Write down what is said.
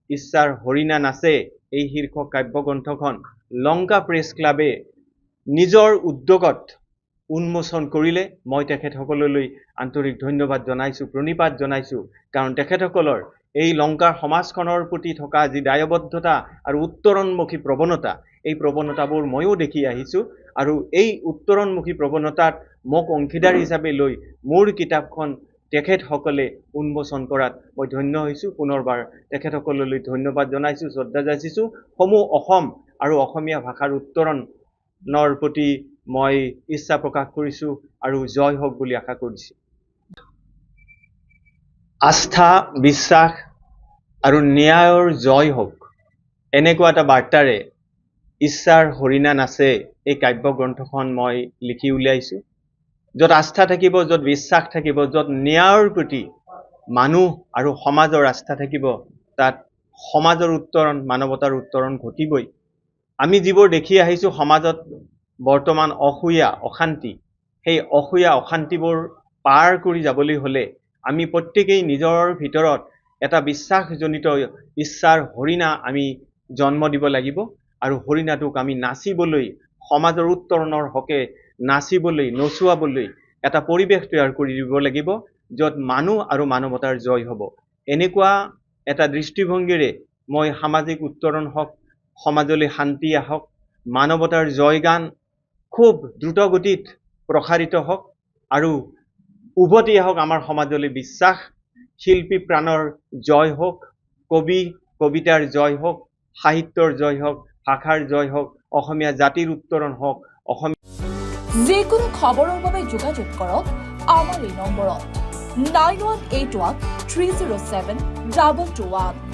ইচ্ছাৰ হৰিণা নাচে এই শীৰ্ষক কাব্যগ্ৰন্থখন লংকা প্ৰেছ ক্লাবে নিজৰ উদ্যোগত উন্মোচন কৰিলে মই তেখেতসকললৈ আন্তৰিক ধন্যবাদ জনাইছোঁ, প্ৰণিপাত জনাইছোঁ। কাৰণ তেখেতসকলৰ এই লংকাৰ সমাজখনৰ প্ৰতি থকা যি দায়বদ্ধতা আৰু উত্তৰণমুখী প্ৰৱণতা, এই প্ৰৱণতাবোৰ ময়ো দেখি আহিছোঁ আৰু এই উত্তৰণমুখী প্ৰৱণতাত মোক অংশীদাৰ হিচাপে লৈ মোৰ কিতাপখন তেখেতসকলে উন্মোচন কৰাত মই ধন্য হৈছোঁ। পুনৰবাৰ তেখেতসকললৈ ধন্যবাদ জনাইছোঁ, শ্ৰদ্ধা যাচিছোঁ। সমূহ অসম আৰু অসমীয়া ভাষাৰ উত্তৰণৰ প্ৰতি মই ইচ্ছা প্ৰকাশ কৰিছোঁ আৰু জয় হওক বুলি আশা কৰিছোঁ। আস্থা, বিশ্বাস আৰু ন্যায়ৰ জয় হওক, এনেকুৱা এটা বাৰ্তাৰে ইচ্ছাৰ হৰিণা নাচে এই কাব্যগ্ৰন্থখন মই লিখি উলিয়াইছোঁ। য'ত আস্থা থাকিব, য'ত বিশ্বাস থাকিব, য'ত ন্যায়ৰ প্ৰতি মানুহ আৰু সমাজৰ আস্থা থাকিব, তাত সমাজৰ উত্তৰণ, মানৱতাৰ উত্তৰণ ঘটিবই। আমি যিবোৰ দেখি আহিছোঁ সমাজত বৰ্তমান অসূয়া, অশান্তি, সেই অসূয়া অশান্তিবোৰ পাৰ কৰি যাবলৈ হ'লে আমি প্ৰত্যেকেই নিজৰ ভিতৰত এটা বিশ্বাসজনিত ইচ্ছাৰ হৰিণা আমি জন্ম দিব লাগিব আৰু হৰিণাটোক আমি নাচিবলৈ, সমাজৰ উত্তৰণৰ হকে নাচিবলৈ, নচুৱাবলৈ এটা পৰিৱেশ তৈয়াৰ কৰি দিব লাগিব, য'ত মানুহ আৰু মানৱতাৰ জয় হ'ব। এনেকুৱা এটা দৃষ্টিভংগীৰে মই সামাজিক উত্তৰণ হওক, সমাজলৈ শান্তি আহক, মানৱতাৰ জয়গান খুব দ্ৰুতগতিত প্ৰসাৰিত হওক আৰু উভতি আহক আমাৰ সমাজলৈ বিশ্বাস, শিল্পী প্ৰাণৰ জয় হওক, কবি কবিতাৰ জয় হওক, সাহিত্যৰ জয় হওক, ভাষাৰ জয় হওক, অসমীয়া জাতিৰ উত্তৰণ হওক। যিকোনো খবৰৰ বাবে যোগাযোগ কৰক আমাৰ এই নম্বৰত 9181 307 221।